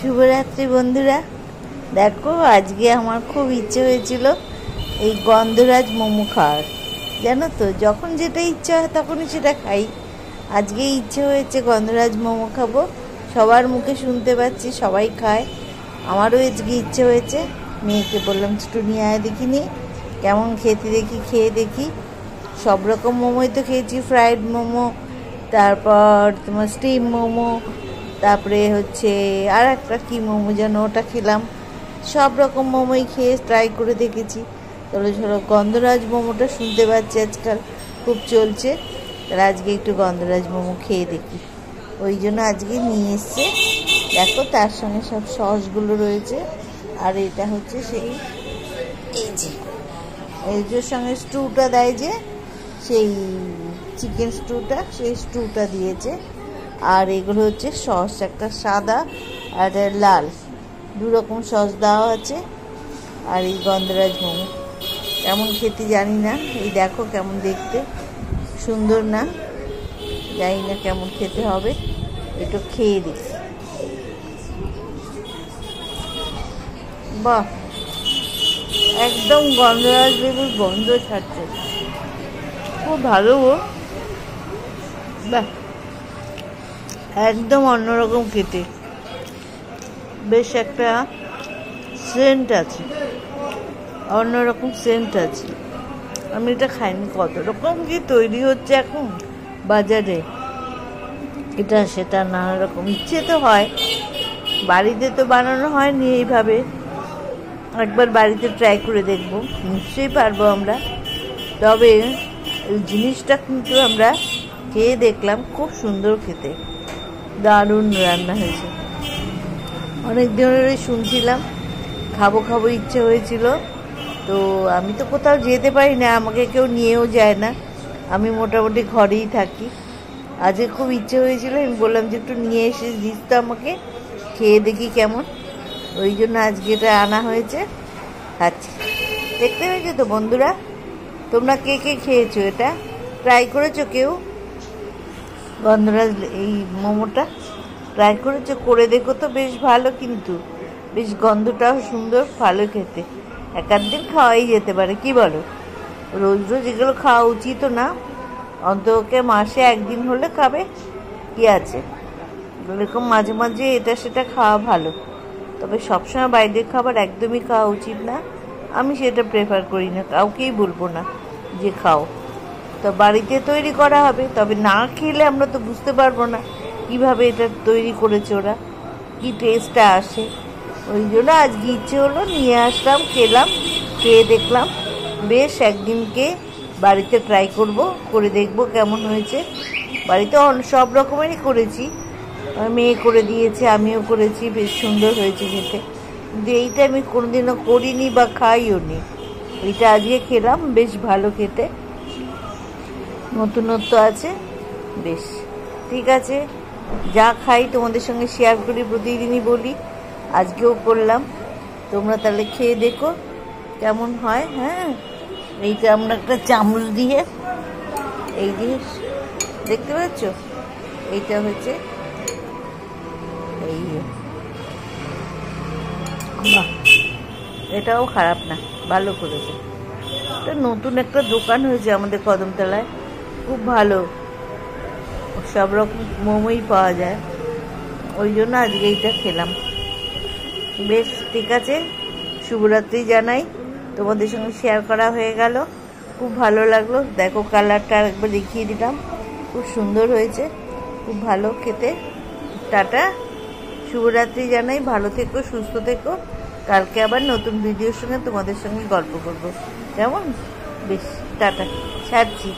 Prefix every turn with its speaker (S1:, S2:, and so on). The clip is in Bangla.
S1: শুভরাত্রি বন্ধুরা। দেখো আজকে আমার খুব ইচ্ছে হয়েছিল এই গন্ধরাজ মোমো খাওয়ার। জানো তো, যখন যেটা ইচ্ছা হয় তখনই সেটা খাই। আজকে ইচ্ছে হয়েছে গন্ধরাজ মোমো খাবো। সবার মুখে শুনতে পাচ্ছি সবাই খায়, আমারও আজকে ইচ্ছে হয়েছে। মেয়েকে বললাম একটু নিয়ে আয় দেখিনি কেমন খেতে, দেখি খেয়ে দেখি। সব রকম মোমোই তো খেয়েছি, ফ্রাইড মোমো, তারপর তোমার স্টিম মোমো, তারপরে হচ্ছে আর একটা কী মোমো যেন, ওটা খেলাম। সব রকম মোমোই খেয়ে ট্রাই করে দেখেছি। তাহলে ধরো গন্ধরাজ মোমোটা শুনতে পাচ্ছি আজকাল খুব চলছে, তাহলে আজকে একটু গন্ধরাজ মোমো খেয়ে দেখি। ওই জন্য আজকে নিয়ে এসছে। দেখো তার সঙ্গে সব সসগুলো রয়েছে। আর এটা হচ্ছে সেই এই যে সঙ্গে স্টুটা দেয়, যে সেই চিকেন স্টুটা, সেই স্টুটা দিয়েছে। আর এগুলো হচ্ছে সস, একটা সাদা আর লাল, দু রকম সস দেওয়া আছে। আর এই গন্ধরাজ মোমো কেমন খেতে জানি না, এই দেখো কেমন দেখতে, সুন্দর না? জানি না কেমন খেতে হবে, একটু খেয়ে দেখি। বাহ, একদম গন্ধরাজ লেবুর গন্ধ ছাড়ছে, খুব ভালো গো। বাহ, একদম অন্যরকম খেতে, বেশ একটা সেন্ট আছে, অন্যরকম সেন্ট আছে। আমি এটা খাইনি। কত রকম কি তৈরি হচ্ছে এখন বাজারে, এটা সেটা নানা রকম। ইচ্ছে তো হয়, বাড়িতে তো বানানো হয়নি এইভাবে। একবার বাড়িতে ট্রাই করে দেখবো, নিশ্চয়ই পারবো আমরা। তবে এই জিনিসটা কিন্তু আমরা খেয়ে দেখলাম, খুব সুন্দর খেতে, দারুণ রান্না হয়েছে। অনেক দিনের শুনছিলাম, খাবো খাবো ইচ্ছে হয়েছিল। তো আমি তো কোথাও যেতে পারি না, আমাকে কেউ নিয়েও যায় না, আমি মোটামুটি ঘরেই থাকি। আজকে খুব ইচ্ছে হয়েছিল, আমি বললাম যে একটু নিয়ে এসে দিস তো আমাকে, খেয়ে দেখি কেমন। ওই জন্য আজকে এটা আনা হয়েছে, খাচ্ছি। দেখতে পেয়েছো তো বন্ধুরা, তোমরা কে কে খেয়েছো, এটা ট্রাই করেছো কেউ? গন্ধরাজ এই মোমোটা ট্রাই করেছো? করে দেখো তো, বেশ ভালো কিন্তু, বেশ গন্ধটাও সুন্দর, ভালো খেতে। এক দিন খাওয়াই যেতে পারে, কি বলো? রোজ রোজ এগুলো খাওয়া উচিত না, অন্তকে মাসে একদিন হলে খাবে, কি আছে? এরকম মাঝে মাঝে এটা সেটা খাওয়া ভালো, তবে সবসময় বাইরের খাবার একদমই খাওয়া উচিত না। আমি সেটা প্রেফার করি না, কাউকেই বলবো না যে খাও। তো বাড়িতে তৈরি করা হবে, তবে না খেলে আমরা তো বুঝতে পারবো না কিভাবে এটা তৈরি করেছে ওরা, কি টেস্টটা আসে। ওই জন্য আজকে ইচ্ছে হলো, নিয়ে আসলাম, খেলাম, খেয়ে দেখলাম। বেশ একদিনকে বাড়িতে ট্রাই করব, করে দেখব কেমন হয়েছে। বাড়িতে সব রকমেরই করেছি, মেয়ে করে দিয়েছে, আমিও করেছি, বেশ সুন্দর হয়েছে খেতে। কিন্তু এইটা আমি কোনোদিনও করিনি বা খাইও নি, এটা আজকে খেলাম, বেশ ভালো খেতে, নতুনত্ব আছে, বেশ ঠিক আছে। যা খাই তোমাদের সঙ্গে শেয়ার করি, প্রতিদিনই বলি, আজকেও করলাম। তোমরা তাহলে খেয়ে দেখো কেমন হয়। হ্যাঁ, এইটা আমরা একটা চামচ দিয়ে, এই জিনিস দেখতে পাচ্ছ, এইটা হচ্ছে এই, বাহ, এটাও খারাপ না, ভালো করেছে। এটা নতুন একটা দোকান হয়েছে আমাদের কদমতলায়, খুব ভালো, সব রকম মোমোই পাওয়া যায়। ওই জন্য আজকে এইটা খেলাম। বেশ ঠিক আছে, শুভরাত্রি জানাই, তোমাদের সঙ্গে শেয়ার করা হয়ে গেল, খুব ভালো লাগলো। দেখো কালারটা একবার দেখিয়ে দিলাম, খুব সুন্দর হয়েছে, খুব ভালো খেতে। টাটা, শুভরাত্রি জানাই, ভালো থেকো, সুস্থ থেকো। কালকে আবার নতুন ভিডিওর সঙ্গে তোমাদের সঙ্গে গল্প করবো, কেমন? বেশ, টাটা, ছাড়ছি।